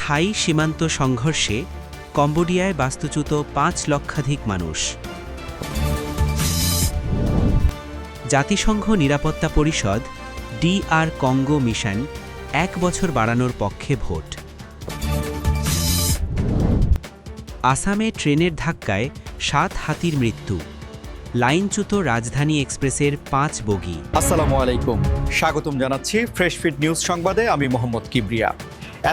থাই সীমান্ত সংঘর্ষে কম্বোডিয়ায় বাস্তুচ্যুত ৫ লক্ষাধিক মানুষ। জাতিসংঘ নিরাপত্তা পরিষদ DR কঙ্গো মিশন ১ বছর বাড়ানোর পক্ষে ভোট। আসামে ট্রেনের ধাক্কায় ৭ হাতির মৃত্যু। লাইনচ্যুত রাজধানী এক্সপ্রেসের ৫ বগি। আসসালামু আলাইকুম, স্বাগতম জানাচ্ছি ফ্রেশ ফিড নিউজ সংবাদে। আমি মোহাম্মদ কিবরিয়া।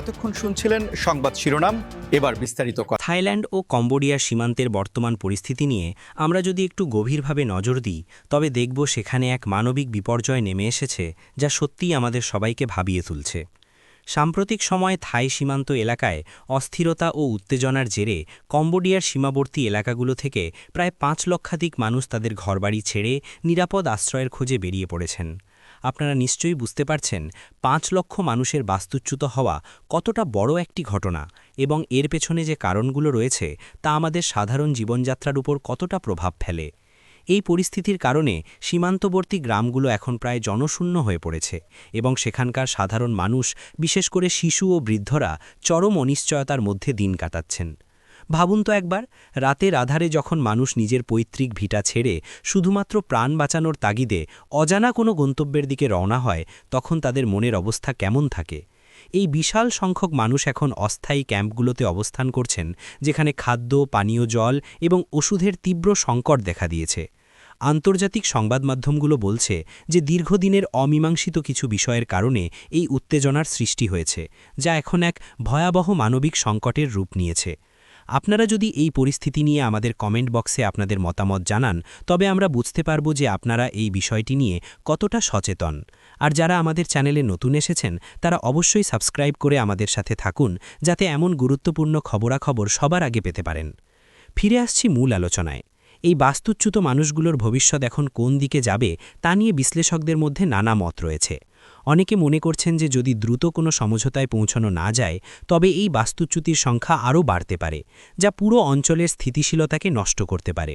এতক্ষণ শুনছিলেন সংবাদ শিরোনাম, এবার বিস্তারিত কথা। থাইল্যান্ড ও কম্বোডিয়ার সীমান্তের বর্তমান পরিস্থিতি নিয়ে আমরা যদি একটু গভীরভাবে নজর দিই, তবে দেখব সেখানে এক মানবিক বিপর্যয় নেমে এসেছে যা সত্যিই আমাদের সবাইকে ভাবিয়ে তুলছে। সাম্প্রতিক সময়ে থাই সীমান্ত এলাকায় অস্থিরতা ও উত্তেজনার জেরে কম্বোডিয়ার সীমাবর্তী এলাকাগুলো থেকে প্রায় ৫ লক্ষাধিক মানুষ তাদের ঘরবাড়ি ছেড়ে নিরাপদ আশ্রয়ের খোঁজে বেরিয়ে পড়েছেন। আপনারা নিশ্চয়ই বুঝতে পারছেন ৫ লক্ষ মানুষের বাস্তুচ্যুত হওয়া কতটা বড় একটি ঘটনা এবং এর পেছনে যে কারণগুলো রয়েছে তা আমাদের সাধারণ জীবনযাত্রার উপর কতটা প্রভাব ফেলে। এই পরিস্থিতির কারণে সীমান্তবর্তী গ্রামগুলো এখন প্রায় জনশূন্য হয়ে পড়েছে এবং সেখানকার সাধারণ মানুষ, বিশেষ করে শিশু ও বৃদ্ধরা চরম অনিশ্চয়তার মধ্যে দিন কাটাচ্ছেন। ভাবুন তো একবার, রাতের আধারে যখন মানুষ নিজের পৈতৃক ভিটা ছেড়ে শুধুমাত্র প্রাণ বাঁচানোর তাগিদে অজানা কোনো গন্তব্যের দিকে রওনা হয়, তখন তাদের মনের অবস্থা কেমন থাকে। এই বিশাল সংখ্যক মানুষ এখন অস্থায়ী ক্যাম্পগুলোতে অবস্থান করছেন, যেখানে খাদ্য, পানীয় জল এবং ওষুধের তীব্র সংকট দেখা দিয়েছে। আন্তর্জাতিক সংবাদ মাধ্যমগুলো বলছে যে দীর্ঘদিনের অমীমাংসিত কিছু বিষয়ের কারণে এই উত্তেজনার সৃষ্টি হয়েছে, যা এখন এক ভয়াবহ মানবিক সংকটের রূপ নিয়েছে। আপনারা যদি এই পরিস্থিতি নিয়ে আমাদের কমেন্ট বক্সে আপনাদের মতামত জানান, তবে আমরা বুঝতে পারব যে আপনারা এই বিষয়টি নিয়ে কতটা সচেতন। আর যারা আমাদের চ্যানেলে নতুন এসেছেন, তারা অবশ্যই সাবস্ক্রাইব করে আমাদের সাথে থাকুন, যাতে এমন গুরুত্বপূর্ণ খবরাখবর সবার আগে পেতে পারেন। ফিরে আসছি মূল আলোচনায়। এই বাস্তুচ্যুত মানুষগুলোর ভবিষ্যৎ এখন কোন দিকে যাবে তা নিয়ে বিশ্লেষকদের মধ্যে নানা মত রয়েছে। অনেকে মনে করছেন যে যদি দ্রুত কোনো সমঝোতায় পৌঁছানো না যায়, তবে এই বাস্তুচ্যুতির সংখ্যা আরও বাড়তে পারে, যা পুরো অঞ্চলের স্থিতিশীলতাকে নষ্ট করতে পারে।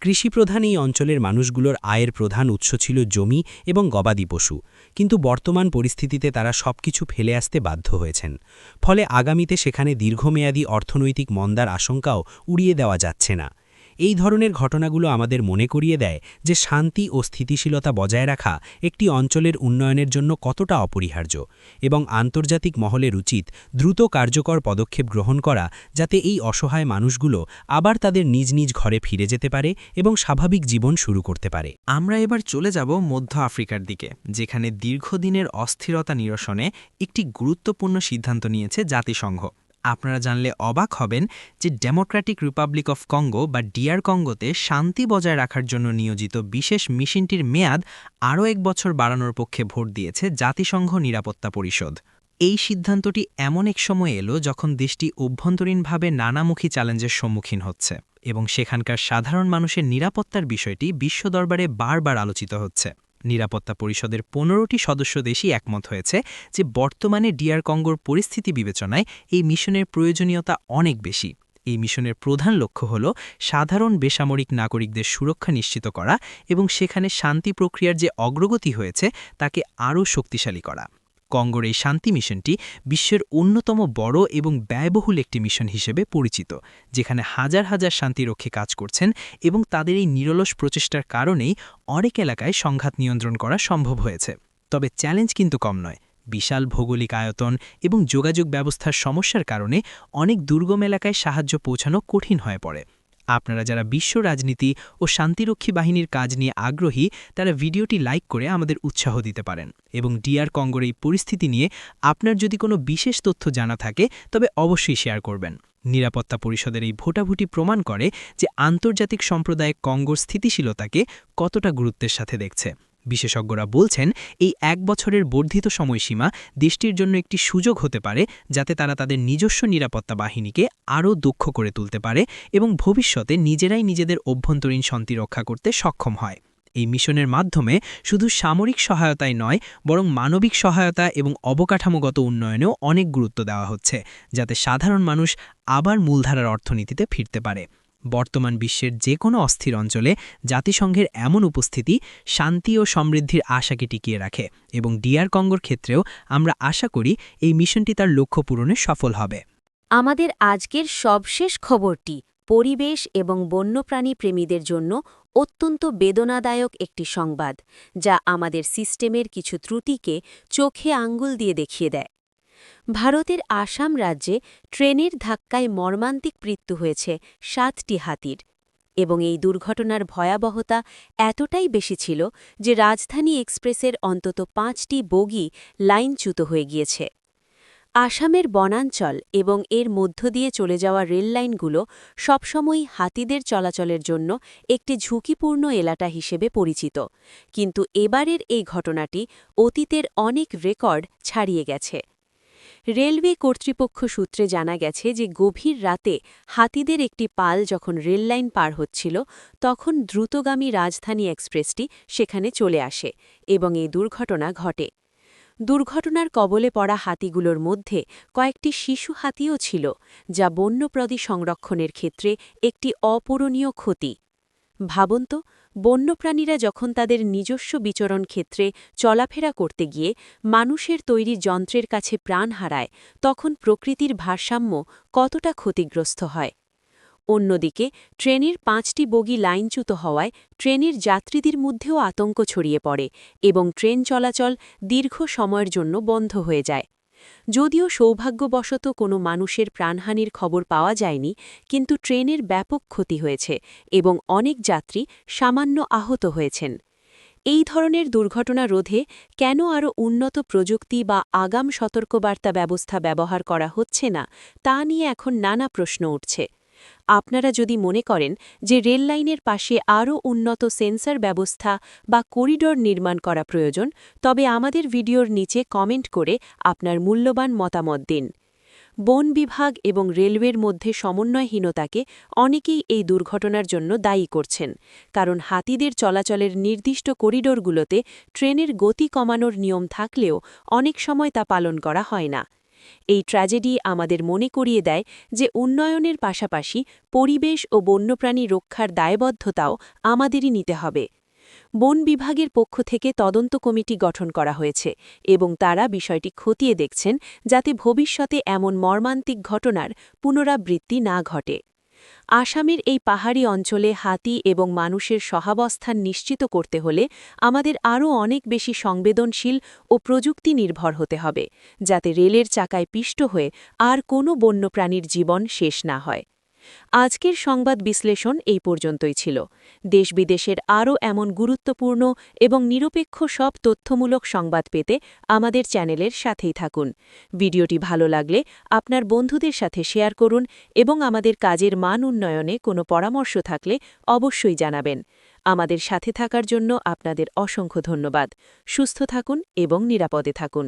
কৃষিপ্রধান এই অঞ্চলের মানুষগুলোর আয়ের প্রধান উৎস ছিল জমি এবং গবাদি পশু, কিন্তু বর্তমান পরিস্থিতিতে তারা সবকিছু ফেলে আসতে বাধ্য হয়েছেন। ফলে আগামীতে সেখানে দীর্ঘমেয়াদী অর্থনৈতিক মন্দার আশঙ্কাও উড়িয়ে দেওয়া যাচ্ছে না। এই ধরনের ঘটনাগুলো আমাদের মনে করিয়ে দেয় যে শান্তি ও স্থিতিশীলতা বজায় রাখা একটি অঞ্চলের উন্নয়নের জন্য কতটা অপরিহার্য, এবং আন্তর্জাতিক মহলের উচিত দ্রুত কার্যকর পদক্ষেপ গ্রহণ করা, যাতে এই অসহায় মানুষগুলো আবার তাদের নিজ নিজ ঘরে ফিরে যেতে পারে এবং স্বাভাবিক জীবন শুরু করতে পারে। আমরা এবার চলে যাব মধ্য আফ্রিকার দিকে, যেখানে দীর্ঘদিনের অস্থিরতা নিরসনে একটি গুরুত্বপূর্ণ সিদ্ধান্ত নিয়েছে জাতিসংঘ। আপনারা জানলে অবাক হবেন যে ডেমোক্রেটিক রিপাবলিক অফ কঙ্গো বা DR কঙ্গোতে শান্তি বজায় রাখার জন্য নিয়োজিত বিশেষ মিশনটির মেয়াদ আরও ১ বছর বাড়ানোর পক্ষে ভোট দিয়েছে জাতিসংঘ নিরাপত্তা পরিষদ। এই সিদ্ধান্তটি এমন এক সময় এলো যখন দেশটি অভ্যন্তরীণভাবে নানামুখী চ্যালেঞ্জের সম্মুখীন হচ্ছে এবং সেখানকার সাধারণ মানুষের নিরাপত্তার বিষয়টি বিশ্ব দরবারে বারবার আলোচিত হচ্ছে। নিরাপত্তা পরিষদের ১৫টি সদস্য দেশই একমত হয়েছে যে বর্তমানে DR কঙ্গোর পরিস্থিতি বিবেচনায় এই মিশনের প্রয়োজনীয়তা অনেক বেশি। এই মিশনের প্রধান লক্ষ্য হল সাধারণ বেসামরিক নাগরিকদের সুরক্ষা নিশ্চিত করা এবং সেখানে শান্তি প্রক্রিয়ার যে অগ্রগতি হয়েছে তাকে আরও শক্তিশালী করা। কঙ্গোর এই শান্তি মিশনটি বিশ্বের অন্যতম বড় এবং ব্যয়বহুল একটি মিশন হিসেবে পরিচিত, যেখানে হাজার হাজার শান্তিরক্ষী কাজ করছেন এবং তাদের এই নিরলস প্রচেষ্টার কারণেই অনেক এলাকায় সংঘাত নিয়ন্ত্রণ করা সম্ভব হয়েছে। তবে চ্যালেঞ্জ কিন্তু কম নয়। বিশাল ভৌগোলিক আয়তন এবং যোগাযোগ ব্যবস্থার সমস্যার কারণে অনেক দুর্গম এলাকায় সাহায্য পৌঁছানো কঠিন হয়ে পড়ে। আপনারা যারা বিশ্ব রাজনীতি ও শান্তিরক্ষী বাহিনীর কাজ নিয়ে আগ্রহী, তারা ভিডিওটি লাইক করে আমাদের উৎসাহ দিতে পারেন এবং DR কঙ্গোর এই পরিস্থিতি নিয়ে আপনার যদি কোনো বিশেষ তথ্য জানা থাকে, তবে অবশ্যই শেয়ার করবেন। নিরাপত্তা পরিষদের এই ভোটাভুটি প্রমাণ করে যে আন্তর্জাতিক সম্প্রদায় কঙ্গোর স্থিতিশীলতাকে কতটা গুরুত্বের সাথে দেখছে। বিশেষজ্ঞরা বলছেন এই ১ বছরের বর্ধিত সময়সীমা দেশটির জন্য একটি সুযোগ হতে পারে, যাতে তারা তাদের নিজস্ব নিরাপত্তা বাহিনীকে আরও দক্ষ করে তুলতে পারে এবং ভবিষ্যতে নিজেরাই নিজেদের অভ্যন্তরীণ শান্তি রক্ষা করতে সক্ষম হয়। এই মিশনের মাধ্যমে শুধু সামরিক সহায়তাই নয়, বরং মানবিক সহায়তা এবং অবকাঠামোগত উন্নয়নেও অনেক গুরুত্ব দেওয়া হচ্ছে, যাতে সাধারণ মানুষ আবার মূলধারার অর্থনীতিতে ফিরতে পারে। বর্তমান বিশ্বের যে কোনো অস্থির অঞ্চলে জাতিসংঘের এমন উপস্থিতি শান্তি ও সমৃদ্ধির আশাকে টিকিয়ে রাখে এবং ডিআর কঙ্গোর ক্ষেত্রেও আমরা আশা করি এই মিশনটি তার লক্ষ্য পূরণে সফল হবে। আমাদের আজকের সবশেষ খবরটি পরিবেশ এবং বন্যপ্রাণী প্রেমীদের জন্য অত্যন্ত বেদনাদায়ক একটি সংবাদ, যা আমাদের সিস্টেমের কিছু ত্রুটিকে চোখে আঙ্গুল দিয়ে দেখিয়ে দেয়। ভারতের আসাম রাজ্যে ট্রেনের ধাক্কায় মর্মান্তিক মৃত্যু হয়েছে 7টি হাতির, এবং এই দুর্ঘটনার ভয়াবহতা এতটাই বেশি ছিল যে রাজধানী এক্সপ্রেসের অন্তত 5টি বগি লাইনচ্যুত হয়ে গিয়েছে। আসামের বনাঞ্চল এবং এর মধ্য দিয়ে চলে যাওয়া রেললাইনগুলো সবসময়ই হাতিদের চলাচলের জন্য একটি ঝুঁকিপূর্ণ এলাকা হিসেবে পরিচিত, কিন্তু এবারের এই ঘটনাটি অতীতের অনেক রেকর্ড ছাড়িয়ে গেছে। রেলওয়ে কর্তৃপক্ষ সূত্রে জানা গেছে যে গভীর রাতে হাতিদের একটি পাল যখন রেললাইন পার হচ্ছিল, তখন দ্রুতগামী রাজধানী এক্সপ্রেসটি সেখানে চলে আসে এবং এই দুর্ঘটনা ঘটে। দুর্ঘটনার কবলে পড়া হাতিগুলোর মধ্যে কয়েকটি শিশু হাতিও ছিল, যা বন্যপ্রাণী সংরক্ষণের ক্ষেত্রে একটি অপূরণীয় ক্ষতি। ভাবুন তো, বন্যপ্রাণীরা যখন তাদের নিজস্ব বিচরণ ক্ষেত্রে চলাফেরা করতে গিয়ে মানুষের তৈরি যন্ত্রের কাছে প্রাণ হারায়, তখন প্রকৃতির ভারসাম্য কতটা ক্ষতিগ্রস্ত হয়। অন্যদিকে ট্রেনের 5টি বগি লাইনচ্যুত হওয়ায় ট্রেনের যাত্রীদের মধ্যেও আতঙ্ক ছড়িয়ে পড়ে এবং ট্রেন চলাচল দীর্ঘ সময়ের জন্য বন্ধ হয়ে যায়। যদিও সৌভাগ্যবশত কোনো মানুষের প্রাণহানির খবর পাওয়া যায়নি, কিন্তু ট্রেনের ব্যাপক ক্ষতি হয়েছে এবং অনেক যাত্রী সামান্য আহত হয়েছেন। এই ধরনের দুর্ঘটনা রোধে কেন আরও উন্নত প্রযুক্তি বা আগাম সতর্কবার্তা ব্যবস্থা ব্যবহার করা হচ্ছে না, তা নিয়ে এখন নানা প্রশ্ন উঠছে। আপনারা যদি মনে করেন যে রেললাইনের পাশে আরও উন্নত সেন্সর ব্যবস্থা বা করিডোর নির্মাণ করা প্রয়োজন, তবে আমাদের ভিডিওর নিচে কমেন্ট করে আপনার মূল্যবান মতামত দিন। বন বিভাগ এবং রেলওয়ের মধ্যে সমন্বয়হীনতাকে অনেকেই এই দুর্ঘটনার জন্য দায়ী করছেন, কারণ হাতিদের চলাচলের নির্দিষ্ট করিডোরগুলোতে ট্রেনের গতি কমানোর নিয়ম থাকলেও অনেক সময় তা পালন করা হয় না। এই ট্র্যাজেডি আমাদের মনে করিয়ে দেয় যে উন্নয়নের পাশাপাশি পরিবেশ ও বন্যপ্রাণী রক্ষার দায়বদ্ধতাও আমাদেরই নিতে হবে। বন বিভাগের পক্ষ থেকে তদন্ত কমিটি গঠন করা হয়েছে এবং তারা বিষয়টি খতিয়ে দেখছেন যাতে ভবিষ্যতে এমন মর্মান্তিক ঘটনার পুনরাবৃত্তি না ঘটে। আসামের এই পাহাড়ি অঞ্চলে হাতি এবং মানুষের সহাবস্থান নিশ্চিত করতে হলে আমাদের আরও অনেক বেশি সংবেদনশীল ও প্রযুক্তি নির্ভর হতে হবে, যাতে রেলের চাকায় পিষ্ট হয়ে আর কোনো বন্যপ্রাণীর জীবন শেষ না হয়। আজকের সংবাদ বিশ্লেষণ এই পর্যন্তই ছিল। দেশ-বিদেশের আরও এমন গুরুত্বপূর্ণ এবং নিরপেক্ষ সব তথ্যমূলক সংবাদ পেতে আমাদের চ্যানেলের সাথেই থাকুন। ভিডিওটি ভালো লাগলে আপনার বন্ধুদের সাথে শেয়ার করুন এবং আমাদের কাজের মান উন্নয়নে কোনো পরামর্শ থাকলে অবশ্যই জানাবেন। আমাদের সাথে থাকার জন্য আপনাদের অসংখ্য ধন্যবাদ। সুস্থ থাকুন এবং নিরাপদে থাকুন।